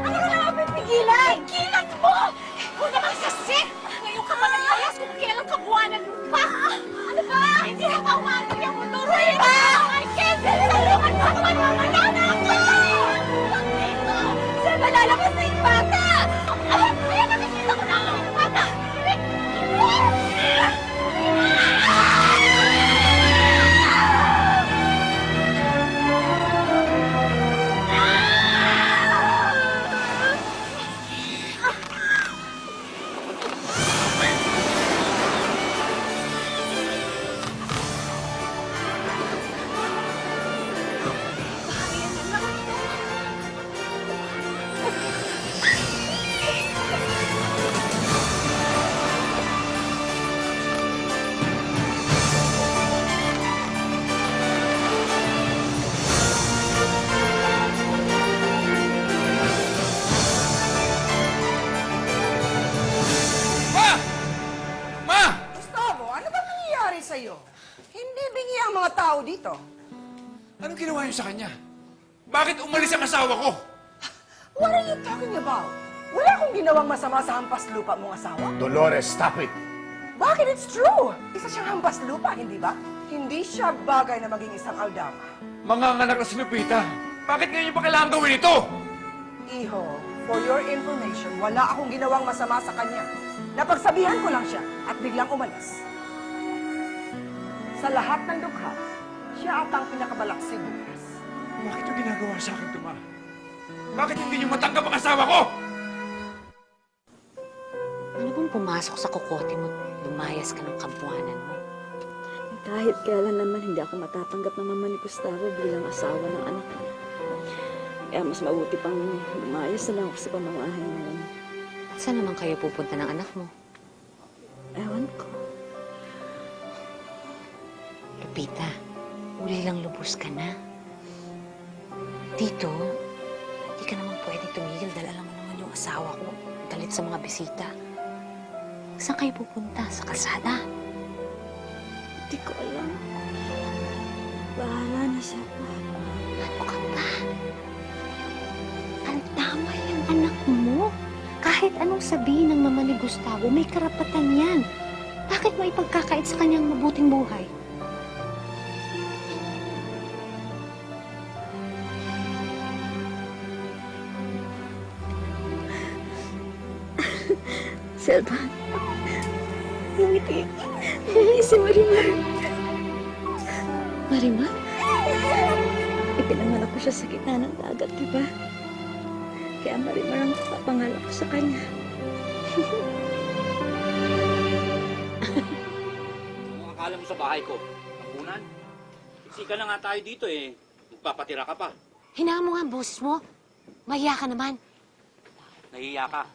Ano ka naman pipigilan? Pigilan mo! Huwag naman sasik! Ngayon ka pa naglayas kung kailan ka buwan ng lupa! Ano ba? Hindi na pa umagin yung mundo! Rita! Ay, Kevin! Tulungan mo ako! Mamamalala ako! Huwag dito! Saan ba lalabas na yung bata? Ayan, nakikita ko na ang bata! Dito. Anong ginawa niyo sa kanya? Bakit umalis ang asawa ko? What are you talking about? Wala akong ginawang masama sa hampas lupa mong asawa. Dolores, stop it! Bakit? It's true! Isa siyang hampas lupa, hindi ba? Hindi siya bagay na maging isang aldama. Manganganak na si Lupita. Bakit ngayon niyo pa kailangan gawin ito? Iho, for your information, wala akong ginawang masama sa kanya. Napagsabihan ko lang siya at biglang umalis. Sa lahat ng dukha, siya at ang pinakabalaksig bukas. Bakit yung ginagawa sa akin, Tuma? Bakit hindi niyo matanggap ang asawa ko? Ano bang pumasok sa kukote mo? Lumayas ka ng kabuanan mo. Kahit kailan naman hindi ako matatanggap ng mama ni Gustavo bilang asawa ng anak niya. Kaya mas mabuti pang lumayas na lang ako sa pamamahay ngayon. Saan naman kayo pupunta ng anak mo? Ewan ko. Lupita, uli lang lubos ka na. Dito, hindi ka naman pwedeng tumigil dahil alam mo naman yung asawa ko, galit sa mga bisita. Saan kayo pupunta? Sa kalsada? Hindi ko alam. Bahala na siya pa. Ano ka ba? Ang tama yung anak mo. Kahit anong sabihin ng mama ni Gustavo, may karapatan yan. Bakit mo ipagkakait sa kanyang mabuting buhay? Selva. Ngumiti. Si Marimar. Marimar? Ipinanganak ko siya sa gitna ng dagat, di ba? Kaya Marimar ang papangalan ko sa kanya. Anong akala mo sa bahay ko? Tampunan? Siksika na nga tayo dito eh. Magpapatira ka pa. Hinaan mo nga ang boses mo. Mahiya ka naman. Nahihiya ka.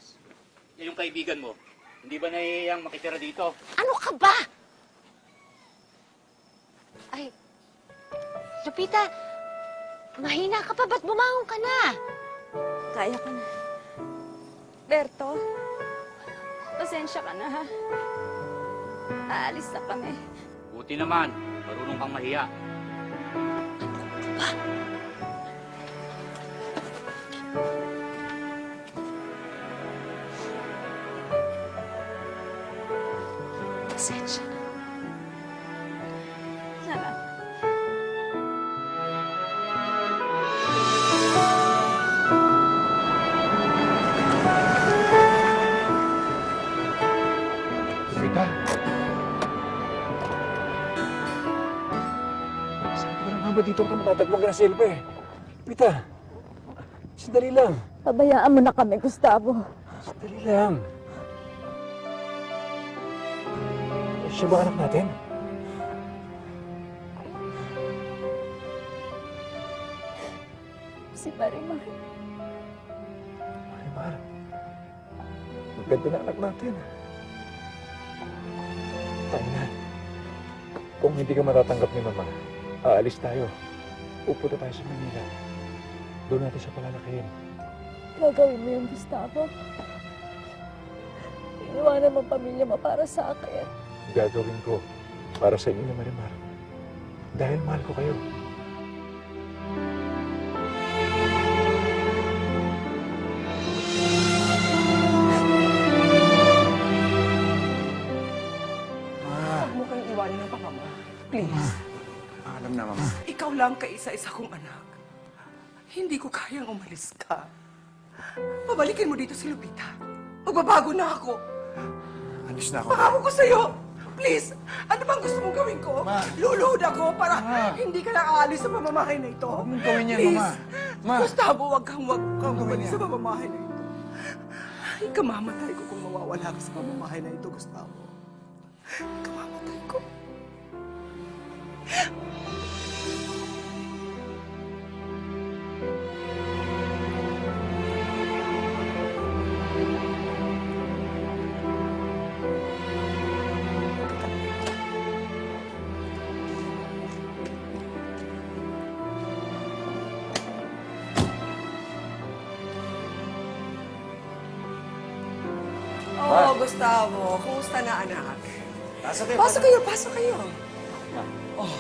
Yan yung kaibigan mo. Hindi ba nahihiyang makitira dito? Ano ka ba? Ay, Lupita, mahina ka pa. Ba't bumangon ka na? Kaya ka na. Berto, pasensya ka na, ha? Aalis na kami. Buti naman. Marunong kang mahiya. Pasensya na. Salamat. Lupita? Saan ka naman ba dito ka matatagpag na silpa eh? Lupita, sandali lang. Pabayaan mo na kami, Gustavo. Sandali lang. Siya ba anak natin? Si Marimar. Marimar, ang ganda na anak natin. Tayo na. Kung hindi ka matatanggap ni Mama, aalis tayo. Pupunta tayo sa Manila. Doon natin siya palalakihin. Gagawin mo yun, Gustavo. Iniwanan mo ang pamilya mo para sa akin. Gagawin ko para sa inyo na Marimar. Dahil mahal ko kayo. lang kaisa-isa kong anak. Hindi ko kayang umalis ka. Pabalikin mo dito si Lupita. Magbabago na ako. Alis na ako. Pangako ko sa'yo. Please, ano bang gusto mong gawin ko? Ma. Luluhod ako para Ma. hindi ka na aalis sa pamamahay na ito. Huwag mong gawin yan, Please. Mama. Ma. Gustavo, wag kang gawin umalis yan. sa pamamahay na ito. Ay, kamamatay ko kung mawawala ka sa pamamahay na ito, Gustavo. Kamamatay ko. Oh, Gustavo, kumusta na, anak? Pasok kayo, pasok kayo. Oh.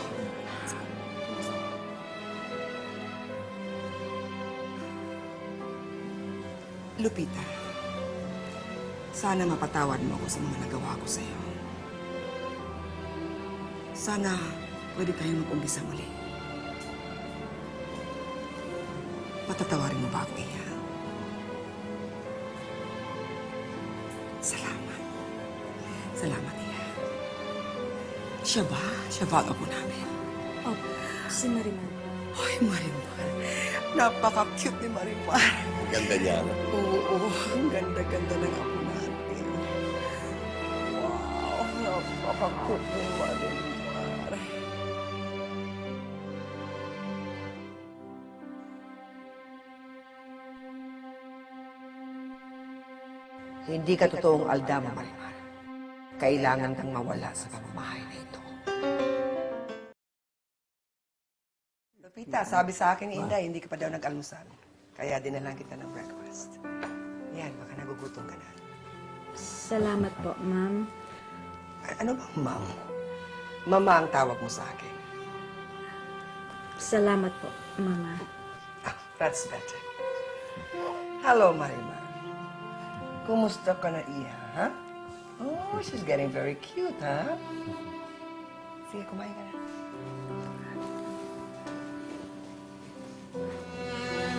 Lupita, sana mapatawad mo ako sa mga nagawa ko sa'yo. Sana pwede tayong mag-umpisa muli. Patatawarin mo ba ako, Iya? Salamat. Salamat, Iya. Siya ba? Siya ba ang apo namin? Oh, si Marimar. Ay, Marimar. Napaka-cute ni Marimar. Ganda niya. Oo, ang ganda-ganda ng apo natin. Wow, napaka-cute ni Marimar. Hindi ka totoong aldama, Marimar. Kailangan kang mawala sa pamamahay na ito. Lupita, sabi sa akin, Inday, hindi ka pa daw nag-almusal. Kaya dinalang kita ng breakfast. Yan, baka nagugutom ka na. Salamat po, ma'am. Ano ba, ma'am? Mama ang tawag mo sa akin. Salamat po, mama. Ah, that's better. Hello, Marimar. Kumusta ka na, Iya, ha? Oh, she's getting very cute, ha? Sige, kumain ka na.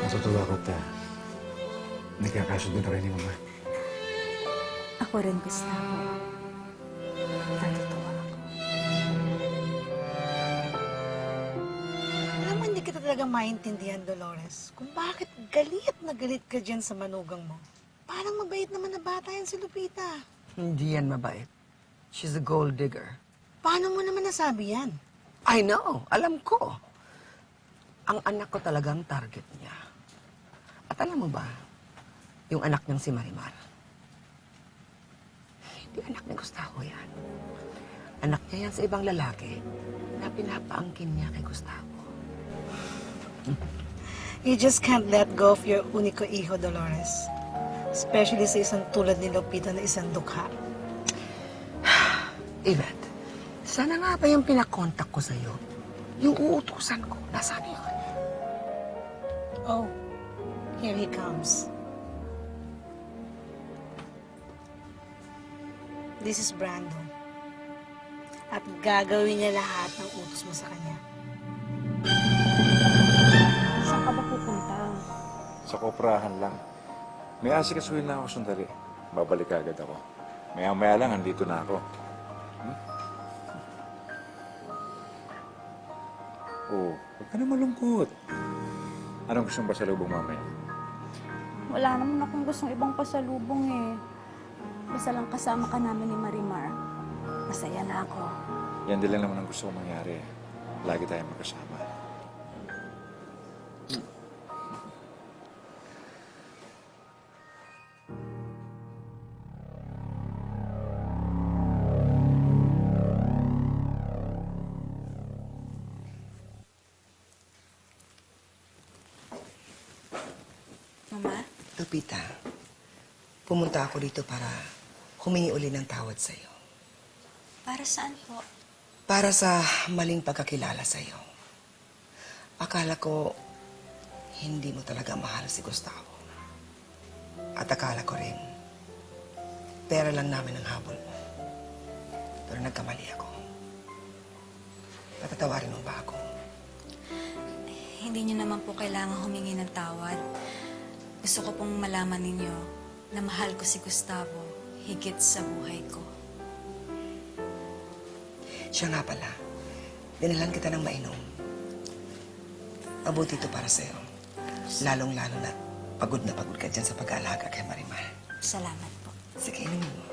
Natutuwa ko ta. Nagkakasundo na rin ni Mama. Ako rin, Gustavo. Natutuwa ako. Alam mo, hindi kita talaga maintindihan, Dolores, kung bakit galit na galit ka dyan sa manugang mo. Parang mabait naman na bata yan si Lupita. Hindi yan mabait. She's a gold digger. Paano mo naman nasabi yan? I know. Alam ko. Ang anak ko talagang target niya. At alam mo ba, yung anak niyang si Marimar, hindi anak ni Gustavo yan. Anak niya yan sa ibang lalaki na pinapaangkin niya kay Gustavo. You just can't let go of your unico hijo, Dolores. Especially sa isang tulad ni Lupita na isang dukha. Yvette, sana nga ba yung pinakontak ko sa'yo? Yung uutusan ko, nasaan yun? Oh, here he comes. This is Brando. At gagawin niya lahat ng utos mo sa kanya. Saan ka ba pupunta? Sa koprahan lang. May asikasuhin na ako sandali. Babalik agad ako. Maya-maya lang, andito na ako. Oh, huwag ka na malungkot. Anong gusto mong pasalubong mamaya? Wala naman akong gustong ibang pasalubong eh. Basta lang kasama ka namin ni Marimar. Masaya na ako. Yan din lang naman ang gusto kong mangyari. Lagi tayong magkasama. Mama? Lupita, pumunta ako dito para humingi uli ng tawad sa'yo. Para saan po? Para sa maling pagkakilala sa'yo. Akala ko hindi mo talaga mahal si Gustavo. At akala ko rin, pera lang namin ang habol mo. Pero nagkamali ako. Patatawarin mo ba ako? hindi niyo naman po kailangan humingi ng tawad. Gusto ko pong malaman ninyo na mahal ko si Gustavo higit sa buhay ko. Siya nga pala, dinalan kita ng mainom. Mabuti ito para sa'yo. Lalong-lalo na pagod ka dyan sa pag-aalaga kay Marimar. Salamat po. Sige, inumin mo.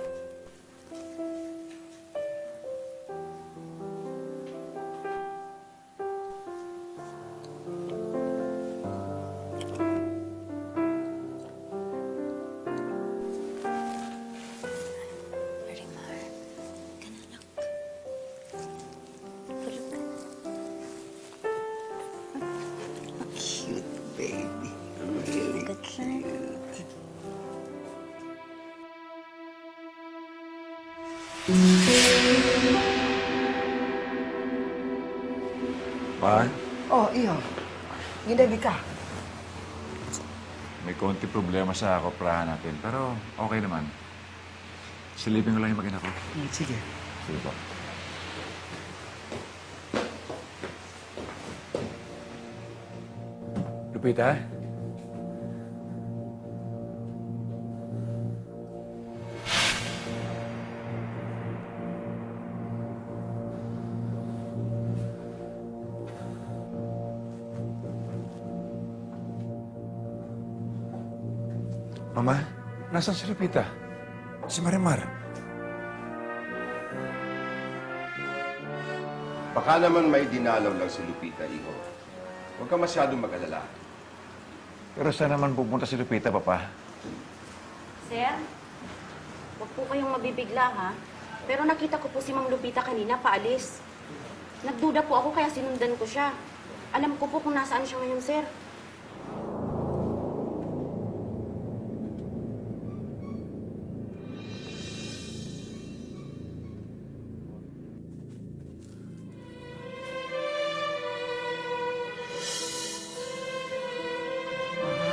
Marimar, kananak. Cute baby. Really cute. Pa, Oh, iyo. Ginabi ka. may konti problema sa koprahan natin, pero okay naman. Silipin ko lang yung mag-ina ko. Sige. Sige po. Lupita? Mama, nasaan si Lupita? Si Marimar. Baka naman may dinalaw lang si Lupita, Iho. Huwag ka masyadong mag-alala. Pero saan naman pupunta si Lupita, Papa? Sir, huwag po kayong mabibigla, ha? Pero nakita ko po si Mang Lupita kanina, paalis. Nagduda po ako kaya sinundan ko siya. Alam ko po kung nasaan siya ngayon, sir.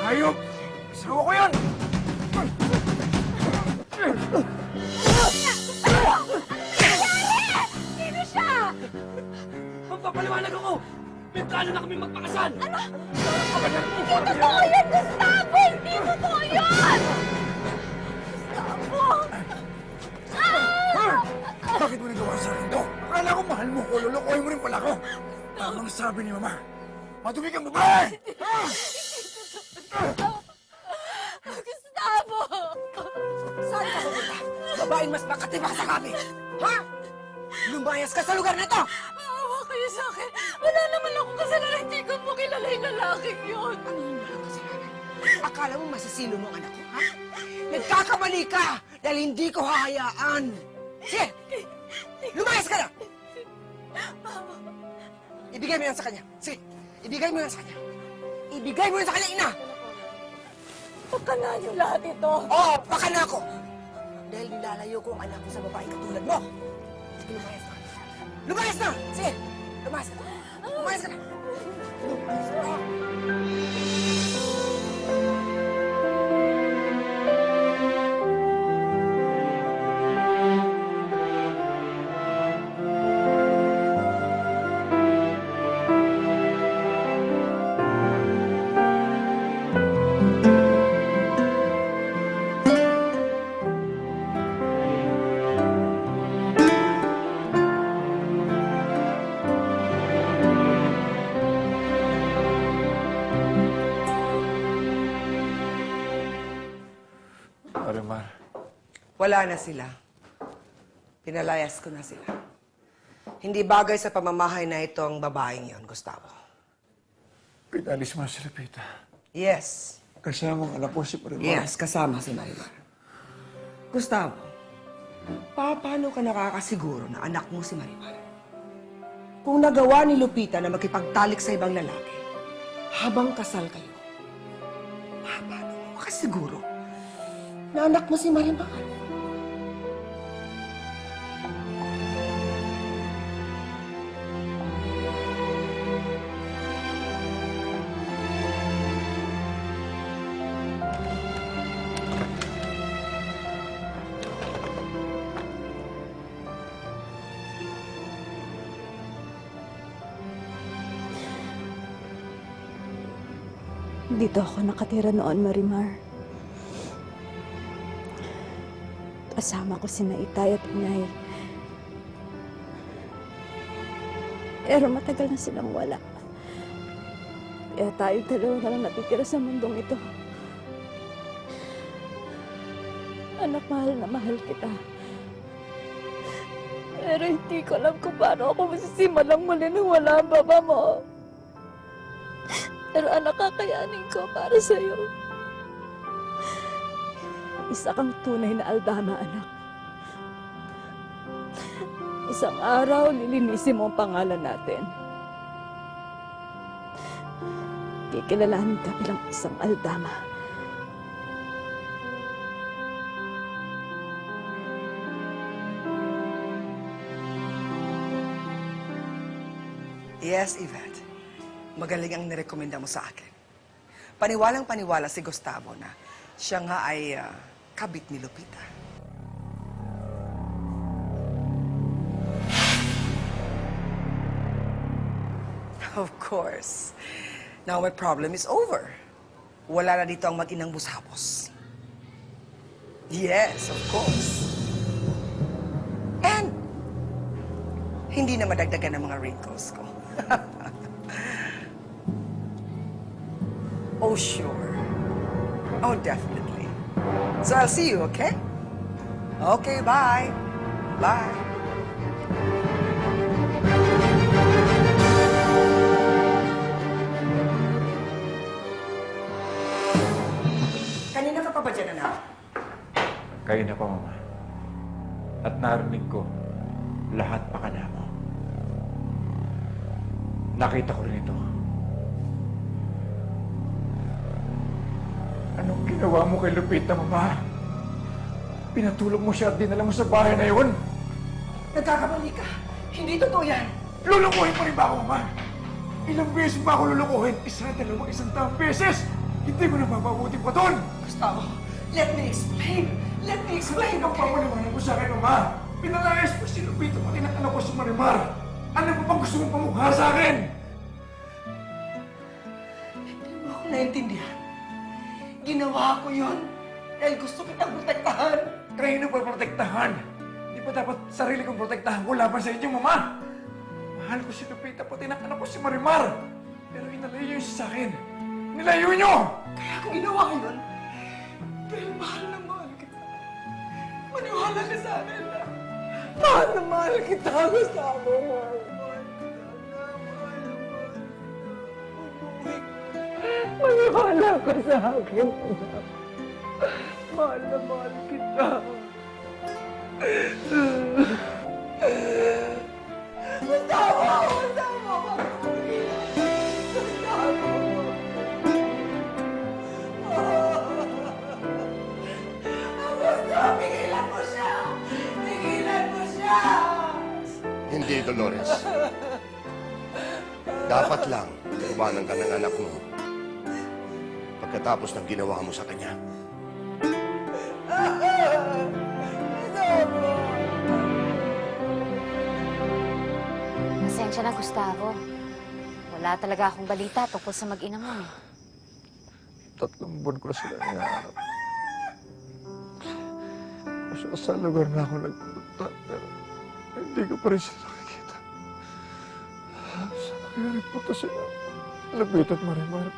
Hayop! Asawa ko yan! Sino siya? Magpapaliwanag ako! May plano na kami magpakasal! Ano? Hindi totoo yan, Gustavo! Hindi totoo yan! Gustavo! Bakit mo nagawa sa akin to? Akala ko mahal mo ko, lulukoy mo rin pala ko. Tamang sabi ni Mama. Madumi kang babae! Gustavo! Saan ka pupunta? Babaeng mas makatibak sa kami. Ha? Lumayas ka sa lugar na to! Awa kayo sa akin. Wala naman akong kasalanan. Hindi ko po kilala yung lalaking yun. Ano yung walang kasalanan? Akala mo masasilo mo ang anak ko, ha? Nagkakamali ka dahil hindi ko hahayaan. Sige! Lumayas ka na! Ibigay mo yan sa kanya. Sige, ibigay mo yan sa kanya. Ibigay mo yan sa kanya, ina! Baka na yung lahat ito. Oo, baka na ako. Dahil nilalayo ko ang anak ko sa babae katulad mo. Sige, lumayas na. Lumayas na! Sige, lumayas ka na. Lumayas ka na. Lumayas ka na. Marimar, Wala na sila. Pinalayas ko na sila. Hindi bagay sa pamamahay na ito ang babaeng yon, Gustavo. pinalis mo na si Lupita. Yes. Kasamang anak ko si Marimar. Yes, kasama si Marimar. Gustavo, paano ka nakakasiguro na anak mo si Marimar? Kung nagawa ni Lupita na makipagtalik sa ibang lalaki, habang kasal kayo, paano mo makasiguro na anak mo si Marimar? Dito ako nakatira noon, Marimar. Kasama ko sina Itay at Inay. Pero matagal na silang wala. Kaya tayo dalawa na lang natitira sa mundong ito. Anak, mahal na mahal kita. Pero hindi ko alam kung paano ako masisimulang muli nang wala ang baba mo. Pero anak, kakayanin ko para sa'yo. Isa kang tunay na Aldama, anak. Isang araw, lilinisin mo ang pangalan natin. Kikilalanin ka bilang isang Aldama. Yes, Yvette. Magaling ang nirekomenda mo sa akin. Paniwalang-paniwala si Gustavo na siya nga ay kabit ni Lupita. Of course. Now my problem is over. Wala na dito ang mag-inang busapos. Yes, of course. And hindi na madagdagan ng mga wrinkles ko. Oh, sure. Oh, definitely. So I'll see you, okay? Okay, bye. Bye. Kanina ka pa ba dyan, anak? Kayo na pa, Mama. At narinig ko lahat pakana mo. Nakita ko rin ito. Anong ginawa mo kay Lupita, Mama? Pinatulog mo siya at dinala mo sa bahay na yun? Nagkakamali ka. Hindi totoo yan. Lulukuhin pa rin ba ako, Mama? Ilang beses ba ako lulukuhin? Isa, dalawa, isang taong beses! Hindi ko na mapabuti pa doon! Gustavo, let me explain. Let me explain, Ang okay? papaliwanag mo sa akin, Mama! Pinalayas mo si Lupita pati ng anak ko si Marimar! Ano pa bang gusto mong pamukha sa akin? Hindi mo ako naintindihan. Ginawa ko yun dahil gusto kitang protektahan. Kanino pa protektahan? Di ba dapat sarili kong protektahan ko laban sa inyo, Mama? Mahal ko si Lupita pati ng anak ko si Marimar! Pero inalayo niyo siya sa akin! Nilayo niyo! Kaya ko ginawa yun dahil mahal na mahal kita. Maniwala ka sa akin na mahal na mahal kita, Gustavo. Maniwala ka sa akin. Mahal na mahal kita. Gustavo! Gustavo! Gustavo! Augusto, pigilan mo siya! Pigilan mo siya! Hindi, Dolores. Dapat lang iwanan ka ng anak mo pagkatapos ng ginawa mo sa kanya. Pasensya na, Gustavo. Wala talaga akong balita tungkol sa mag-ina mo. 3 buwan ko na sila nangyarap. Sa lugar na ako nagpunta, pero hindi ko pa rin sila nakikita. Saan kaya nagpunta sila? Lupita at Marimar.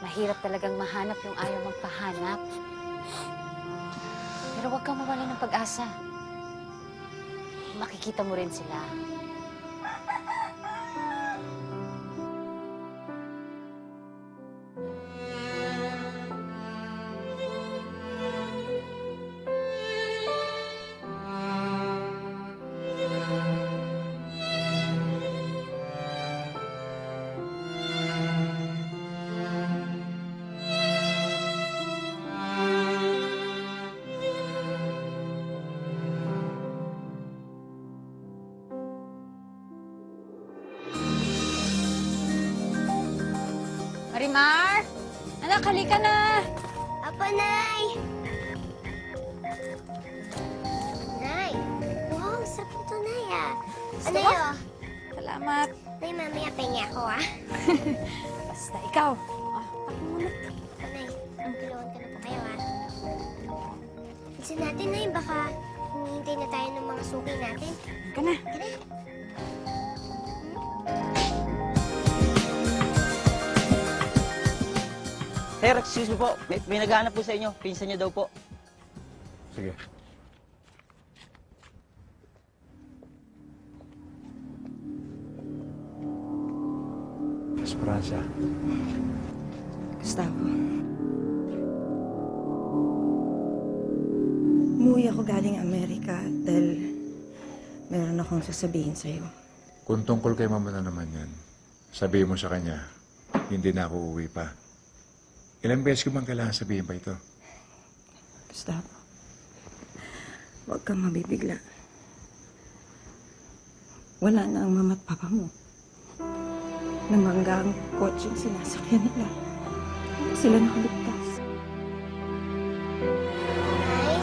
Mahirap talagang mahanap yung ayaw magpahanap. Pero huwag kang mawala ng pag-asa. Makikita mo rin sila. Marimar! Anak, halika na! Apo, Nay! Nay! Wow, sarap ito, Nay, ah. Ano yun? Salamat. Nay, mamaya pahinga ako, ah. Basta ikaw. Nay, tulungan ka na po kayo, ah. Isa natin, Nay, baka hinihintay na tayo ng mga suki natin. Ka na. Sir, excuse me po. May naghahanap po sa inyo. Pinsan niyo daw po. Sige. Esperanza. Gustavo. Umuwi ako galing Amerika dahil meron akong sasabihin sa'yo. Kung tungkol kay mama na naman yan, sabihin mo sa kanya, hindi na ako uuwi pa. Ilang beses ko bang kailangan sabihin pa ito? Gustavo, huwag kang mabibigla. Wala na ang mama at papa mo. Namangga ang kotseng sinasakyan nila. Hindi sila nakaligtas. Nay,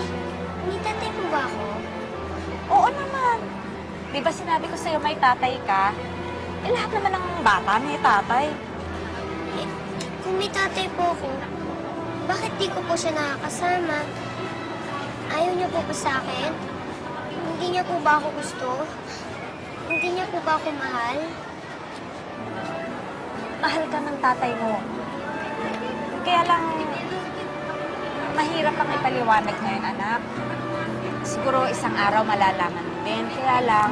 may tatay po ba ako? Oo naman. Di ba sinabi ko sa'yo may tatay ka? Eh, lahat naman ng bata may tatay. Eh, kung may tatay po ako, bakit di ko po siya nakakasama? Ayaw niya po ba sa akin? Hindi niya po ba ako gusto? Hindi niya po ba ako mahal? Mahal ka ng tatay mo. Kaya lang, mahirap kang ipaliwanag ngayon, anak. Siguro isang araw malalaman mo din. Kaya lang,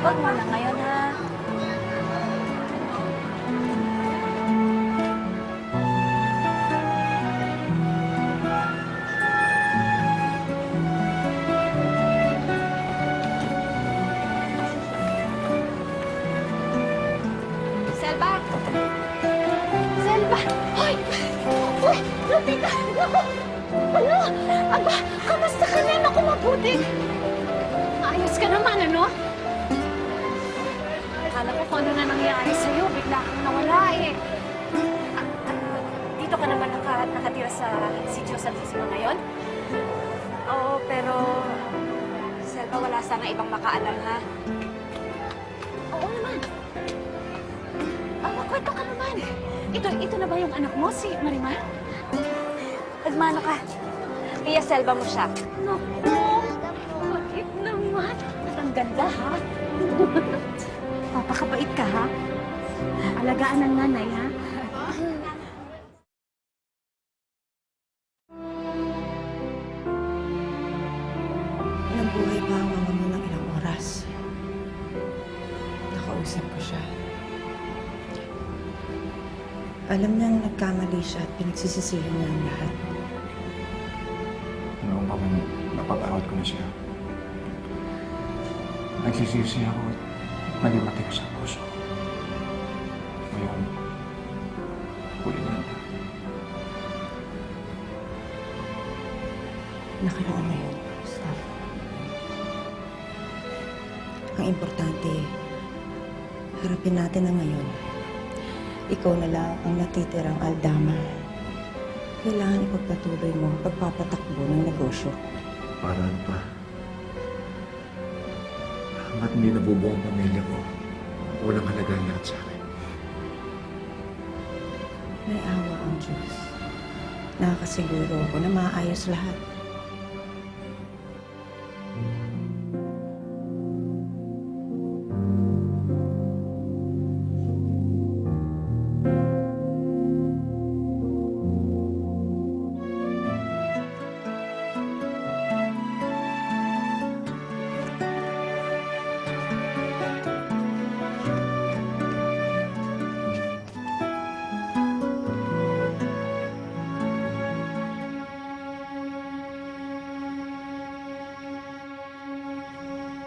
huwag mo na ngayon, ha? Selva! Selva! Hoy! Uy! Lupita! Naku! Ano? Aba, kamusta ka na? Naku, mabuti! Ayos ka naman, ano? Akala ko kung ano na nangyari sa'yo. Bigla kang nawala, eh. Dito ka naman nakatira sa sitio San Sisimo ngayon? Oo, pero... Selva, wala sana ibang makaalam, ha? Oo naman. Kwento ka naman. Ito na ba yung anak mo, si Marimar? Nagmano ka? Pia Selva mo siya. Naku, bakit naman? At ang ganda, ha? Papakabait ka, ha? Alagaan ng nanay, ha? Nabuhay pa ang mama mo ng ilang oras. Nakausap ko siya. Alam niyang nagkamali siya at pinagsisisihan niya ang lahat. Noong pa man, napag-awat ko na siya. Nagsisisi ako at naging matigas ang puso. Ngayon, huli na lang. Nakaraan na yun, Gustavo. Ang importante, harapin natin ang ngayon. Ikaw na lang ang natitirang aldama. Kailangan ipagpatuloy mo ang pagpapatakbo ng negosyo. Paraan pa. Hanggat hindi nabubuo ang pamilya ko, walang halaga lahat sa akin. May awa ang Diyos. Nakakasiguro ako na maayos lahat.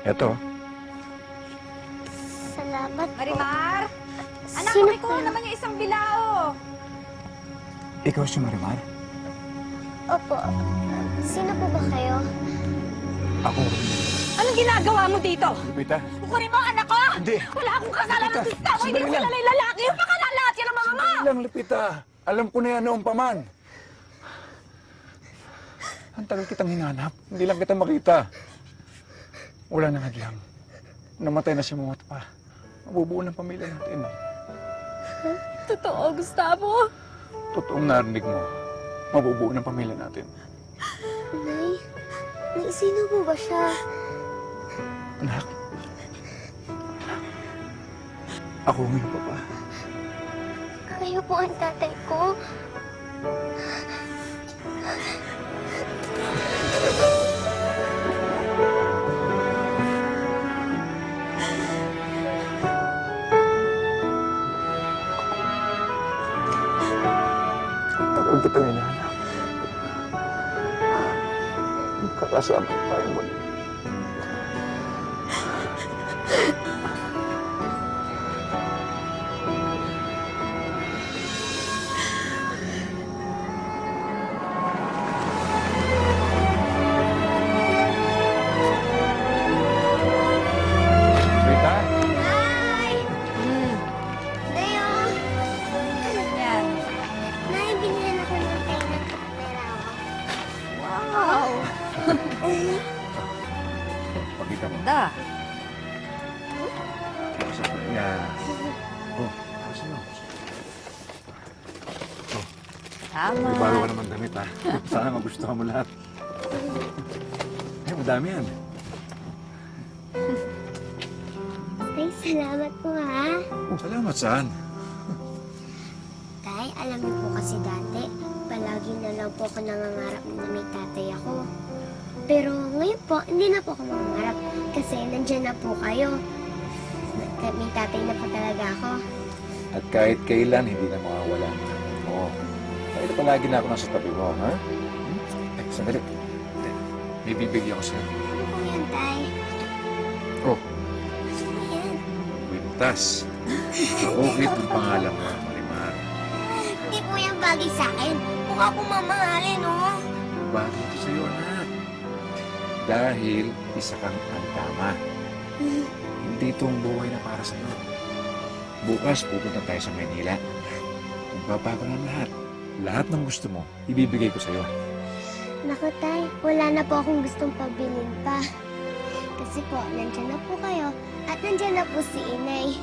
Eto, Salamat po. Marimar! Anak, Sino ko naman yung isang bilao. ikaw si Marimar? Opo. Sino po ba kayo? Ako. Anong ginagawa mo dito? Lupita? Kukunin mo ang anak ko! Hindi. Wala akong kasalanan Lupita, sa Gustavo! Hindi ko sandali lang. kilala yung lalaki! Yung pakalalat yan ang mga mo! Lang, Lupita. Alam ko na yan noong paman. Ang tagal kitang hinanap. Hindi lang kita makita. Wala na hadlang. Namatay na si Mumot pa. mabubuo ng pamilya natin. Totoo, Gustavo. Totoong narinig mo, mabubuo ng pamilya natin. Nay, sino po ba siya? Anak. Ako ang iyong papa. Kayo po ang tatay ko. Tagal kitang hinahanap. Kakasama tayo muli. Sweetheart? Nay! Nay, oh. Yan. Nay, binili ako ng tayo ng pera. Wow! Pakita mo. Da. Yan. Oh, ayos na. Tama. May bago ka naman damit, ha? Sana magustuhan mo lahat. Eh, madami yan. Tay, salamat po, ha? Salamat, saan? Tay, alam niyo po kasi dati, palagi na lang po ako nangangarap na may tatay ako. Pero ngayon po, hindi na po ako mangangarap kasi nandyan na po kayo. May tatay na po talaga ako. At kahit kailan, hindi na mawawala ang nanay mo. Kahit palagi na ako nasa tabi mo, ha? Eh, sandali. May bibigyan ko sa'yo. Ano po yan, Tay? Oh, Ano yan? kwintas. Okay itong pangalan mo, Marimar. Hindi po yan bagay sa akin. Mukha po mamahalin, oh. Bakit ito sa'yo, anak? Dahil isa kang tama. Hindi itong buhay na para sa'yo. Bukas, pupunta tayo sa Maynila. Magbabago ng lahat. Lahat ng gusto mo, ibibigay ko sa'yo. Naku, Tay, wala na po akong gustong pabilin pa. Kasi po, nandyan na po kayo at nandyan na po si Inay.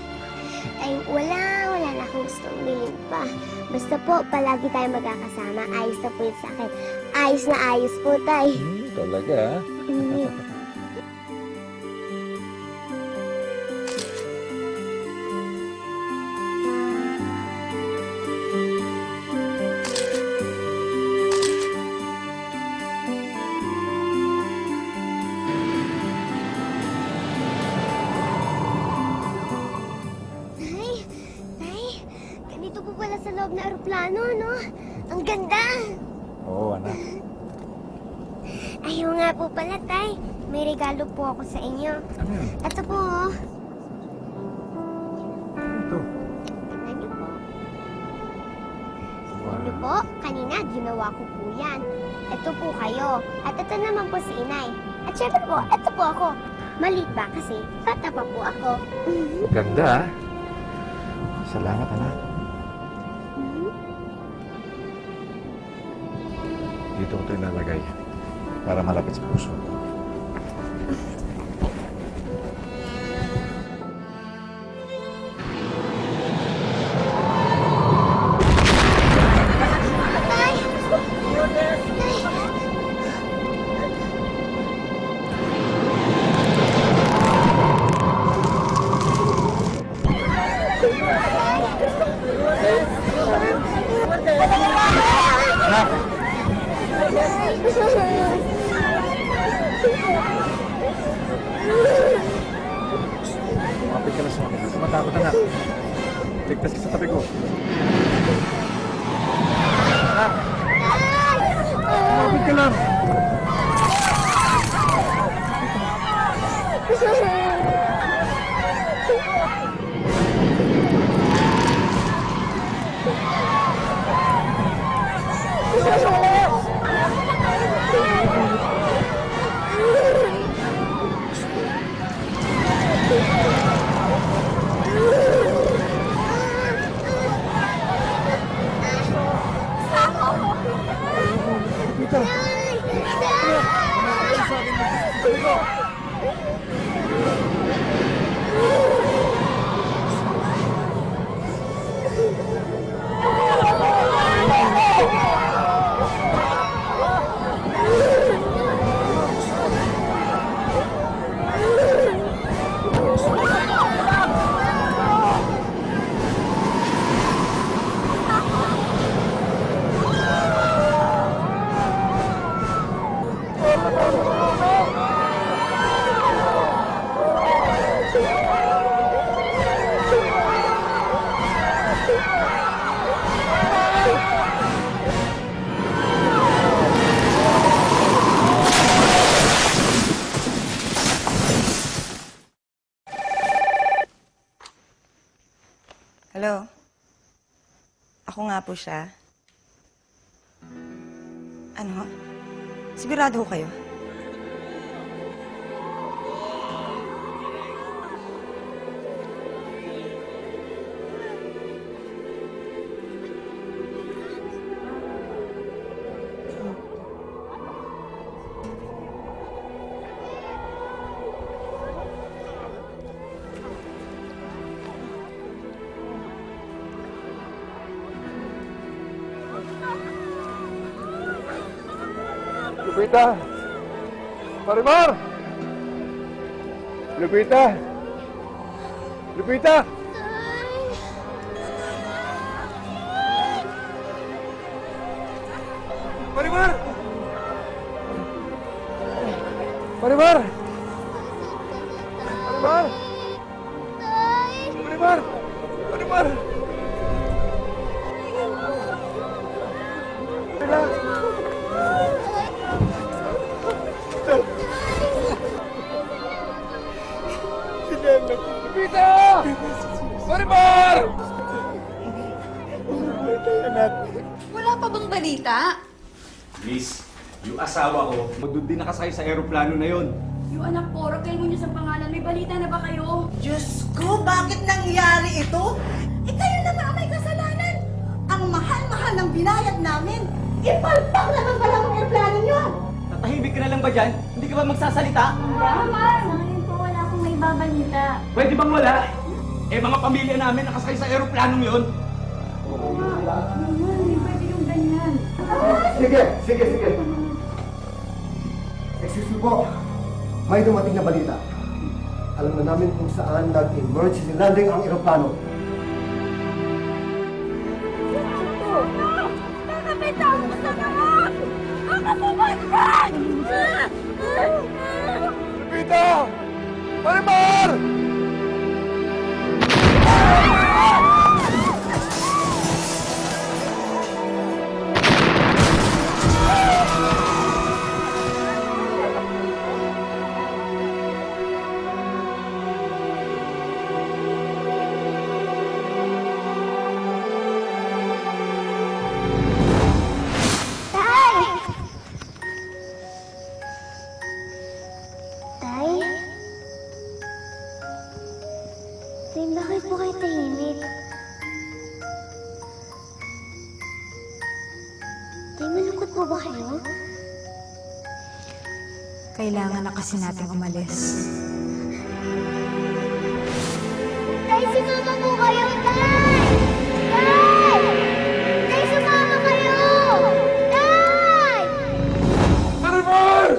Ay, wala na akong gustong bilhin pa. Basta po, palagi tayo magkakasama. Ayos na po yun sa akin. Ayos na ayos po, Tay. Talaga, ha? Ganito po pala sa loob na aeroplano, no? Ang ganda! Oo, anak. Ayaw nga po pala, Tay. May regalo po ako sa inyo. Ano yun? Ito po, oh. Ito. Tingnan niyo po. Ano po? Kanina, ginawa ko po yan. Ito po kayo. At ito naman po si Inay. At syempre po, ito po ako. Maliit ba kasi? Bata pa po ako. Ganda, ha? Salamat, anak. Dito ko ito ilalagay para malapit sa puso ko. Kapit ka na sa akin. Huwag ka matakot, anak. Ligtas ka sa tabi ko. Anak! Kapit ka lang! Ako nga po siya. Ano? Sigurado ho kayo? Lupita! Marimar! Lupita! Lupita! Marimar! Marimar! Marimar! Marimar! Marimar! Relax! Lupita! Marimar! Wala pa bang balita? Miss, yung asawa ko, doon din nakasakay sa eroplano na yon. Yung anak ko, Raquel Muñoz ang pangalan. May balita na ba kayo? Diyos ko, bakit nangyari ito? Eh, kayo naman ang may kasalanan. Ang mahal-mahal ng binayad namin. Ipalpak naman pala ang aeroplano nyo. Tatahimik ka na lang ba dyan? Hindi ka ba magsasalita? Ngayon po, wala akong may babalita. Pwede bang wala? Eh, mga pamilya namin nakasakay sa eroplanong yon. Hindi pwede yung ganyan. Sige. Excuse me po. May dumating na balita. Alam na namin kung saan nag-emergency landing ang eroplano. Nakapitaw mo sa naman! Ako pumasok! Lupita! Marimar! Tay? Tay, bakit po kayo tahimik? Tay, malungkot po ba kayo? Kailangan na kasi natin umalis. Tay, sumama po kayo, Tay! Tay! Tay, sumama kayo! Tay! Marimar!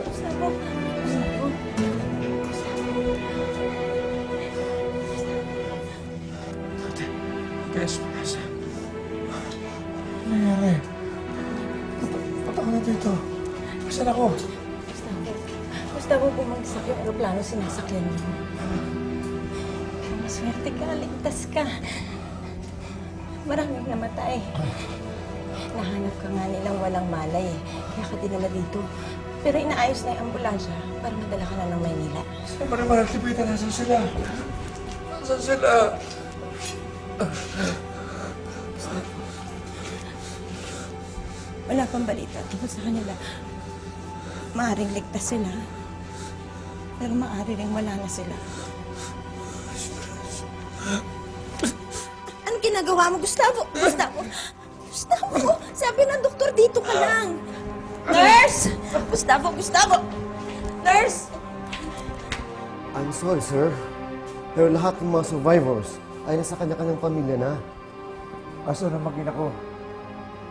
Guys, ano nangyari? Ba't ako na dito? Saan ako? Gustavo, bumagsak yung aeroplano sinasakyan mo. Maswerte ka, ligtas ka. Maraming namatay. Nahanap ka nga nilang walang malay eh. Kaya ka dinala dito. Pero inaayos na yung ambulansya para madala ka na ng Maynila. Marimar, Lupita, nasaan sila? Nasaan sila? Wala pang balita tungkol sa kanila. Maaring ligtas sila. Pero maaari rin wala na sila. Anong ginagawa mo, Gustavo? Gustavo! Sabi ng doktor, dito ka lang. Nurse! Gustavo! Nurse! I'm sorry, sir. Pero lahat ng mga survivors ay nasa kanya-kanyang pamilya na. Asan ang mag-ina ko?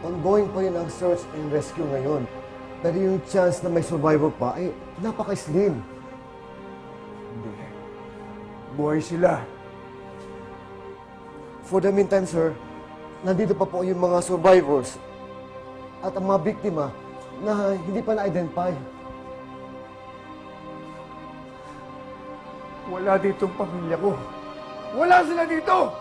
Ongoing pa rin ang search and rescue ngayon. Pero yung chance na may survivor pa ay napaka-slim. Hindi. Buhay sila. For the meantime, sir, nandito pa po yung mga survivors at ang mga biktima na hindi pa na-identify. Wala dito ang pamilya ko. Wala sila dito!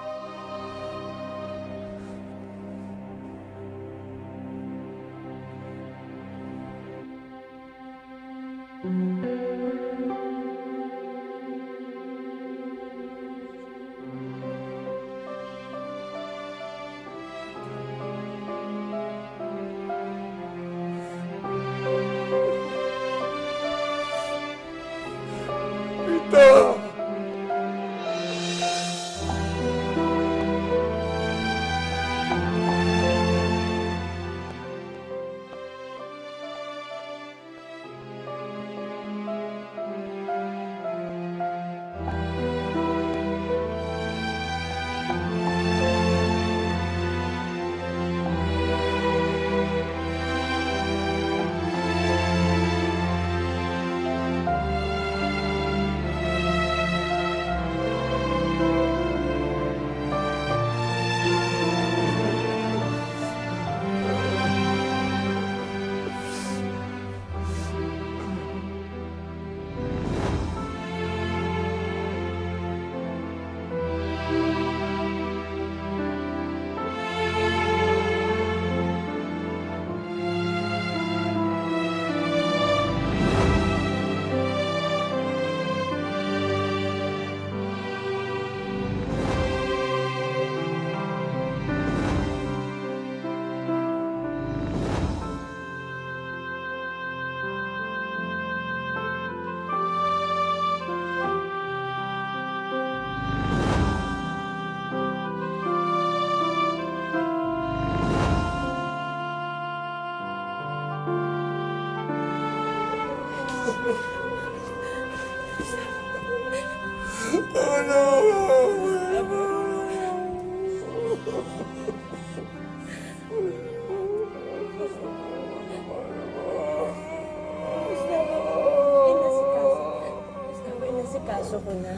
Inasikaso ko na.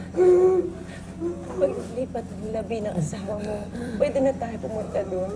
Paglipat ng labi ng asawa mo, pwede na tayo pumunta doon.